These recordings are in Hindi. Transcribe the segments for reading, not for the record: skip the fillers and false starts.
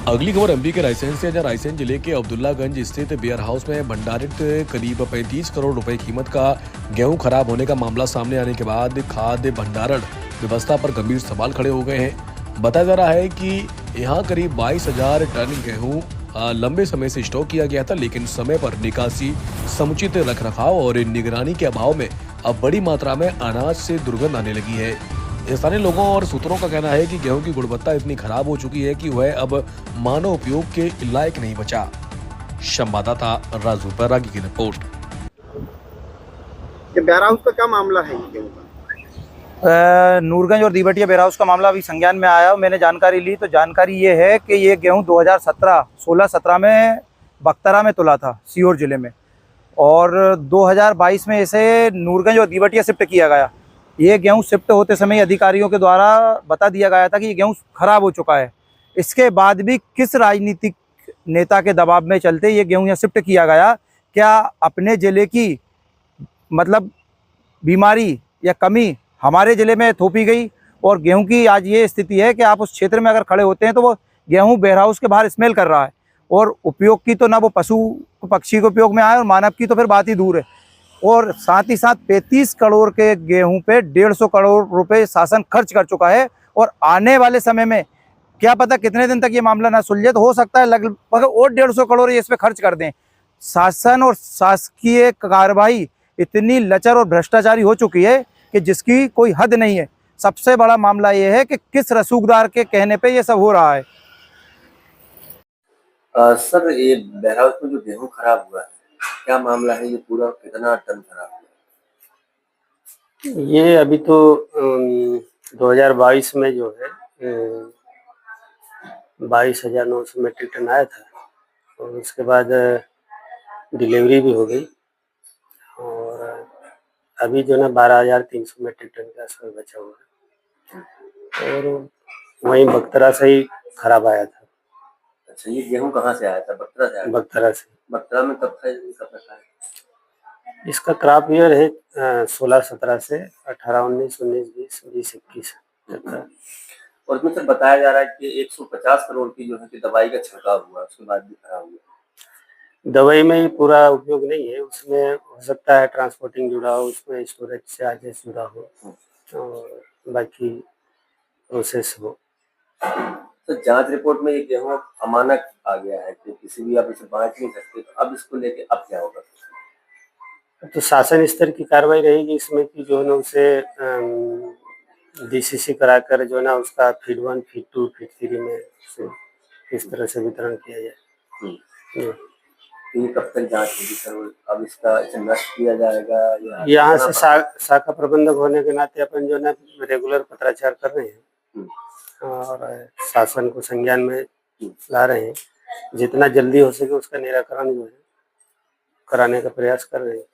अगली खबर एमपी के रायसेन से, जहां रायसेन जिले के अब्दुल्लागंज स्थित वेयर हाउस में भंडारित करीब 35 करोड़ रुपए कीमत का गेहूं खराब होने का मामला सामने आने के बाद खाद्य भंडारण व्यवस्था पर गंभीर सवाल खड़े हो गए हैं। बताया जा रहा है कि यहां करीब 22,000 टन गेहूं लंबे समय से स्टॉक किया गया था, लेकिन समय पर निकासी, समुचित रखरखाव और निगरानी के अभाव में अब बड़ी मात्रा में अनाज से दुर्गंध आने लगी है। स्थानीय लोगों और सूत्रों का कहना है कि गेहूं की गुणवत्ता इतनी खराब हो चुकी है कि वह अब मानव उपयोग के लायक नहीं बचा। संवाददाता राजू बैरागी की रिपोर्ट। ये वेयर हाउस का क्या मामला है ये गेहूं का? नूरगंज और दीवटिया वेयर हाउस का मामला अभी संज्ञान में आया। मैंने जानकारी ली तो जानकारी ये है कि ये गेहूं 2016-17 में बख्तरा में तुला था, सीहोर जिले में, और 2022 में इसे नूरगंज और दीवटिया शिफ्ट किया गया। ये गेहूं शिफ्ट होते समय अधिकारियों के द्वारा बता दिया गया था कि ये गेहूं खराब हो चुका है। इसके बाद भी किस राजनीतिक नेता के दबाव में चलते ये गेहूं यहाँ शिफ्ट किया गया? क्या अपने ज़िले की मतलब बीमारी या कमी हमारे ज़िले में थोपी गई? और गेहूं की आज ये स्थिति है कि आप उस क्षेत्र में अगर खड़े होते हैं तो वो गेहूं वेयर हाउस के बाहर स्मेल कर रहा है, और उपयोग की तो ना वो पशु पक्षी के उपयोग में आए, और मानव की तो फिर बात ही दूर है। और साथ ही साथ 35 करोड़ के गेहूं पे 150 करोड़ रुपए शासन खर्च कर चुका है, और आने वाले समय में क्या पता कितने दिन तक ये मामला ना सुलझे, तो हो सकता है लगभग और 150 करोड़ ये इस पे खर्च कर दें। शासन और शासकीय कार्रवाई इतनी लचर और भ्रष्टाचारी हो चुकी है कि जिसकी कोई हद नहीं है। सबसे बड़ा मामला ये है कि किस रसूखदार के कहने पे ये सब हो रहा है। सर, ये वेयर हाउस में जो गेहूं खराब हुआ है, क्या मामला है? ये पूरा कितना टन खराब हुआ? ये अभी तो 2022 में जो है 22,900 मीट्रिक टन आया था, और उसके बाद डिलीवरी भी हो गई, और अभी जो ना 12,300 मीट्रिक टन के आसपास बचा हुआ है, और वहीं बख्तरा से ही खराब आया था। अच्छा, ये गेहूं कहाँ से आया था? बख्तरा से आया था? बख्तरा से। बख्तरा में कब था, कब रखा है? इसका क्रॉप ईयर है 16-17 से 18-19, 19-20, 20-21 तक का। और इसमें सर बताया जा रहा है कि 150 करोड़ की जो है कि दवाई का छिड़काव हुआ, उसके बाद भी खराब हुआ। दवाई में ही पूरा उपयोग नहीं है, उसमें हो सकता है ट्रांसपोर्टिंग जुड़ा हो, उसमें स्टोरेज चार्जेस जुड़ा हो, और बाकी प्रोसेस हो। तो जांच रिपोर्ट में ये गेहूं अमानक आ गया है कि किसी भी आप इसे बांट नहीं सकते, तो अब इसको लेके अब क्या होगा? तो शासन स्तर की कार्रवाई रहेगी इसमें कि जो है ना उसे डीसीसी कराकर जो है ना उसका फीड 1, फीड 2, फीड 3 में उसे किस तरह से वितरण किया जाए। ये कब तक जांच होगी सर? अब इसका इसे नष्ट किया जाएगा या यहाँ से शाखा प्रबंधक होने के नाते अपन जो है ना रेगुलर पत्राचार कर रहे हैं, और शासन को संज्ञान में ला रहे हैं। जितना जल्दी हो सके उसका निराकरण जो है कराने का प्रयास कर रहे हैं,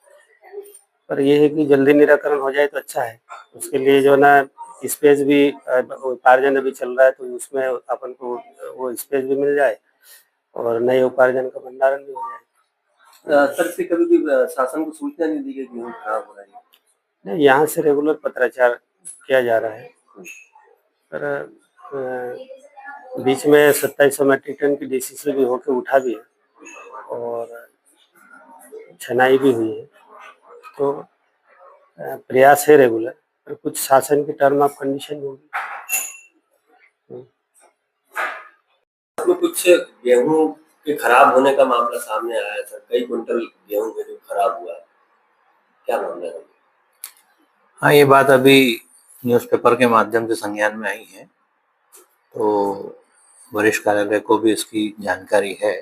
पर यह है कि जल्दी निराकरण हो जाए तो अच्छा है। उसके लिए जो ना स्पेस भी, उपार्जन अभी चल रहा है, तो उसमें अपन को वो स्पेस भी मिल जाए और नए उपार्जन का भंडारण भी हो जाए। सर, से कभी भी शासन को सूचना नहीं दी गई गेहूं खराब हो रहा है? नहीं, यहाँ से रेगुलर पत्राचार किया जा रहा है, पर बीच में 2700 मीट्रिक टन की डीसीसी भी होकर उठा भी है, और छनाई भी हुई है। तो प्रयास है रेगुलर, पर कुछ शासन की टर्म ऑफ कंडीशन होगी। उसमें कुछ गेहूं के खराब होने का मामला सामने आया है सर, कई कुंटल गेहूं है जो खराब हुआ है, क्या मामला है? हाँ, ये बात अभी न्यूज़पेपर के माध्यम से संज्ञान में आई है, तो वरिष्ठ कार्यालय को भी इसकी जानकारी है।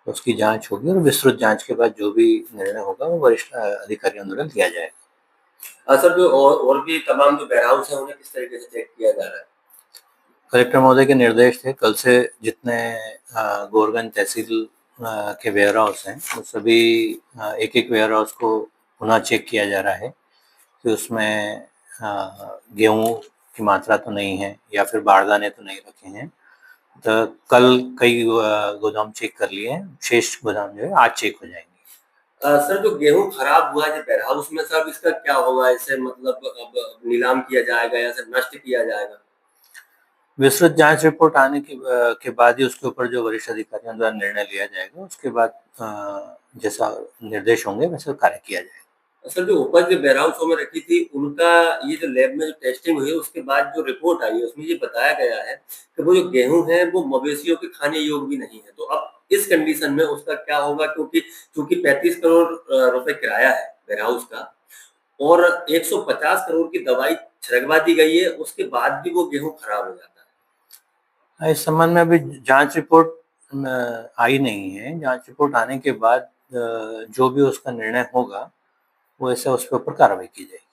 उसकी जांच होगी, और विस्तृत जांच के बाद जो भी निर्णय होगा वो वरिष्ठ अधिकारियों द्वारा लिया जाएगा। सर, जो और भी तमाम जो वेयर हाउस है उन्हें किस तरीके से चेक किया जा रहा है? कलेक्टर महोदय के निर्देश थे, कल से जितने गोरगंज तहसील के वेयर हाउस हैं वो सभी एक एक वेयर हाउस को पुनः चेक किया जा रहा है कि उसमें गेहूं की मात्रा तो नहीं है या फिर बारदाने तो नहीं रखे हैं। तो कल कई गोदाम चेक कर लिए हैं, शेष गोदाम जो है आज चेक हो जाएंगे। सर, जो गेहूं खराब हुआ है वेयर हाउस में, सर इसका क्या होगा? इसे मतलब अब नीलाम किया जाएगा या फिर नष्ट किया जाएगा? विस्तृत जांच रिपोर्ट आने के बाद ही उसके ऊपर जो वरिष्ठ अधिकारियों द्वारा निर्णय लिया जाएगा, उसके बाद जैसा निर्देश होंगे वैसा कार्य किया जाएगा। सर, जो उपज जो वेयर हाउसों में रखी थी उनका ये जो लैब में जो टेस्टिंग हुई उसके बाद जो रिपोर्ट आई है उसमें ये बताया गया है कि वो जो गेहूं है वो मवेशियों के खाने योग्य भी नहीं है। तो अब इस कंडीशन में उसका क्या होगा, क्योंकि चूंकि 35 करोड़ रुपए किराया है वेयर हाउस का और 150 करोड़ की दवाई छिड़कवा दी गई है, उसके बाद भी वो गेहूं खराब हो जाता है। इस संबंध में अभी जांच रिपोर्ट आई नहीं है। जांच रिपोर्ट आने के बाद जो भी उसका निर्णय होगा वो ऐसे उसके ऊपर कार्रवाई की जाएगी।